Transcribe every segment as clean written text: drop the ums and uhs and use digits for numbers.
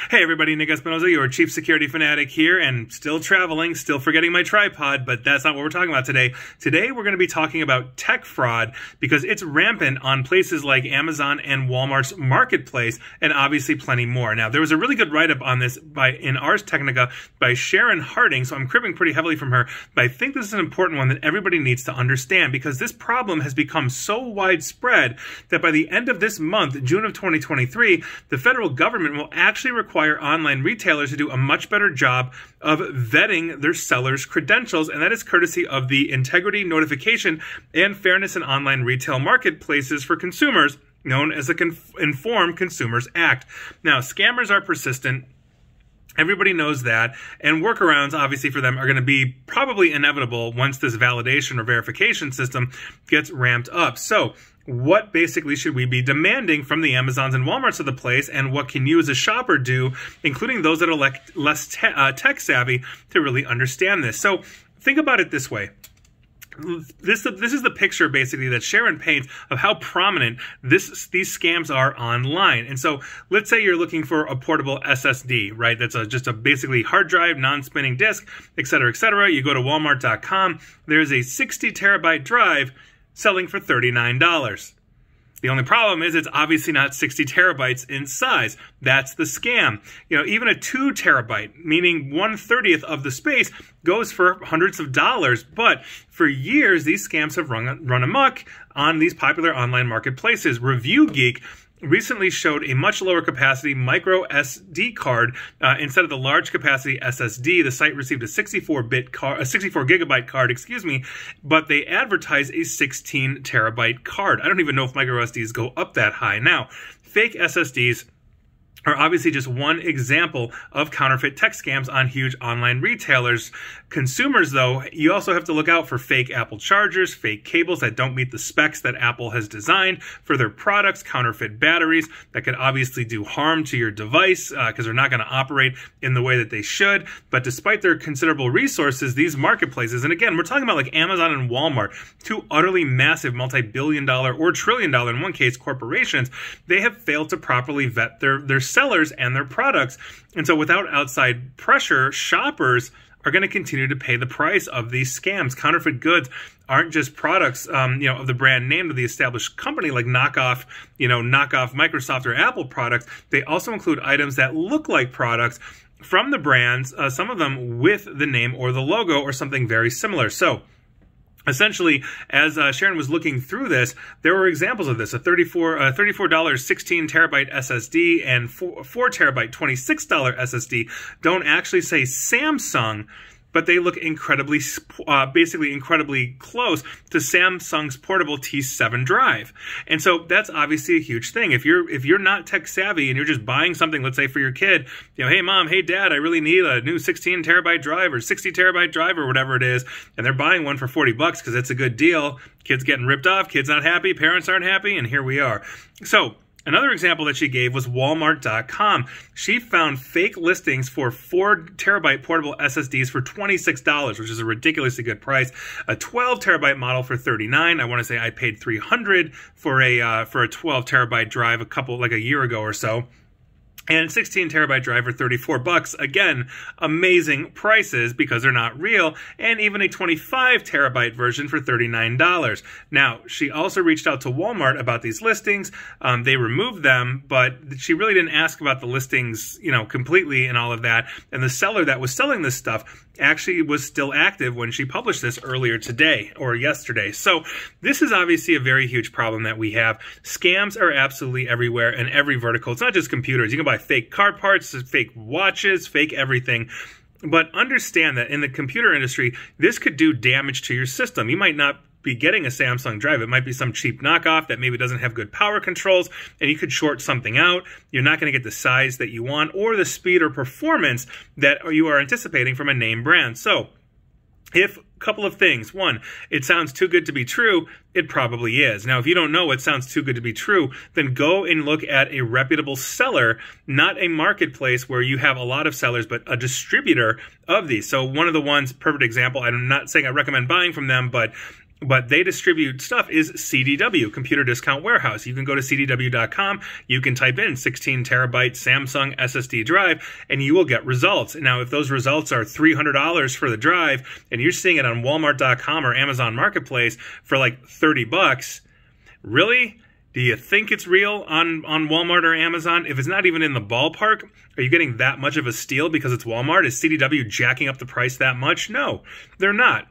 Hey everybody, Nick Espinoza, your chief security fanatic here, and still traveling, still forgetting my tripod, but that's not what we're talking about today. Today we're going to be talking about tech fraud because it's rampant on places like Amazon and Walmart's marketplace, and obviously plenty more. Now, there was a really good write-up on this in Ars Technica by Sharon Harding, so I'm cribbing pretty heavily from her, but I think this is an important one that everybody needs to understand because this problem has become so widespread that by the end of this month, June of 2023, the federal government will actually require online retailers to do a much better job of vetting their sellers' credentials, and that is courtesy of the Integrity, Notification, and Fairness in Online Retail Marketplaces for Consumers, known as the Inform Consumers Act. Now, scammers are persistent. Everybody knows that, and workarounds, obviously, for them are going to be probably inevitable once this validation or verification system gets ramped up. So, what basically should we be demanding from the Amazons and Walmarts of the place, and what can you as a shopper do, including those that are less tech savvy, to really understand this? So, think about it this way. This is the picture basically that Sharon paints of how prominent these scams are online. And so let's say you're looking for a portable SSD, right? That's just a basically hard drive, non-spinning disk, et cetera, et cetera. You go to walmart.com. There's a 60 terabyte drive selling for $39. The only problem is it's obviously not 60 terabytes in size. That's the scam. You know, even a 2 terabyte, meaning 1/30th of the space, goes for hundreds of dollars. But for years, these scams have run amok on these popular online marketplaces. Review Geek recently showed a much lower capacity micro SD card instead of the large capacity SSD. The site received a 64 gigabyte card, but they advertise a 16 terabyte card. I don't even know if micro SDs go up that high. Now, fake SSDs are obviously just one example of counterfeit tech scams on huge online retailers. Consumers, though, you also have to look out for fake Apple chargers, fake cables that don't meet the specs that Apple has designed for their products, counterfeit batteries that could obviously do harm to your device because they're not going to operate in the way that they should. But despite their considerable resources, these marketplaces, and again, we're talking about like Amazon and Walmart, two utterly massive multi-billion-dollar or trillion-dollar, in one case, corporations, they have failed to properly vet their sellers and their products. And so without outside pressure, shoppers are going to continue to pay the price of these scams. Counterfeit goods aren't just products, of the brand name of the established company, like knockoff Microsoft or Apple products. They also include items that look like products from the brands, some of them with the name or the logo or something very similar. So, essentially, as Sharon was looking through this, there were examples of this. A $34 16 terabyte SSD and 4 terabyte $26 SSD don't actually say Samsung, but they look incredibly close to Samsung's portable T7 drive. And so that's obviously a huge thing. If you're not tech savvy and you're just buying something, let's say for your kid, hey mom, hey dad, I really need a new 16 terabyte drive or 60 terabyte drive or whatever it is, and they're buying one for 40 bucks because it's a good deal. Kids getting ripped off, kids not happy, parents aren't happy, and here we are. So, another example that she gave was Walmart.com. She found fake listings for 4 terabyte portable SSDs for $26, which is a ridiculously good price. A 12 terabyte model for $39. I want to say I paid $300 for a 12 terabyte drive a year ago or so. And 16 terabyte drive for 34 bucks. Again, amazing prices because they're not real. And even a 25 terabyte version for $39. Now, she also reached out to Walmart about these listings. They removed them, but she really didn't ask about the listings, completely and all of that. And the seller that was selling this stuff actually was still active when she published this earlier today or yesterday. So this is obviously a very huge problem that we have. Scams are absolutely everywhere in every vertical. It's not just computers. You can buy fake car parts, fake watches, fake everything. But understand that in the computer industry, this could do damage to your system. You might not be getting a Samsung drive. It might be some cheap knockoff that maybe doesn't have good power controls, and you could short something out. You're not going to get the size that you want or the speed or performance that you are anticipating from a name brand. So, if a couple of things. One, it sounds too good to be true. It probably is. Now, if you don't know what sounds too good to be true, then go and look at a reputable seller, not a marketplace where you have a lot of sellers, but a distributor of these. So one of the ones, perfect example, I'm not saying I recommend buying from them, but but they distribute stuff is CDW, Computer Discount Warehouse. You can go to CDW.com, you can type in 16 terabyte Samsung SSD drive, and you will get results. Now, if those results are $300 for the drive, and you're seeing it on Walmart.com or Amazon Marketplace for like 30 bucks, really? Do you think it's real on Walmart or Amazon? If it's not even in the ballpark, are you getting that much of a steal because it's Walmart? Is CDW jacking up the price that much? No, they're not.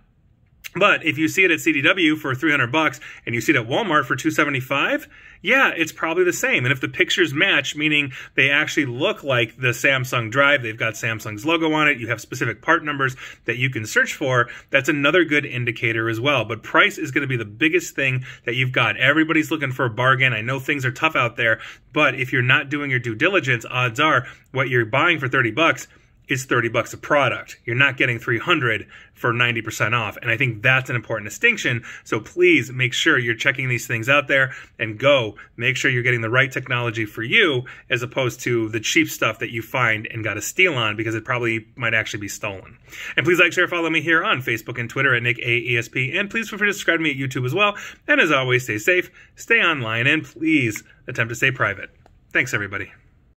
But if you see it at CDW for 300 bucks and you see it at Walmart for 275, yeah, it's probably the same. And if the pictures match, meaning they actually look like the Samsung drive, they've got Samsung's logo on it, you have specific part numbers that you can search for, that's another good indicator as well. But price is going to be the biggest thing that you've got. Everybody's looking for a bargain. I know things are tough out there, but if you're not doing your due diligence, odds are what you're buying for 30 bucks is 30 bucks a product. You're not getting 300 for 90% off. And I think that's an important distinction. So please make sure you're checking these things out there and go make sure you're getting the right technology for you as opposed to the cheap stuff that you find and got a steal on because it probably might actually be stolen. And please like, share, follow me here on Facebook and Twitter at NickAESP. And please feel free to subscribe to me at YouTube as well. And as always, stay safe, stay online, and please attempt to stay private. Thanks, everybody.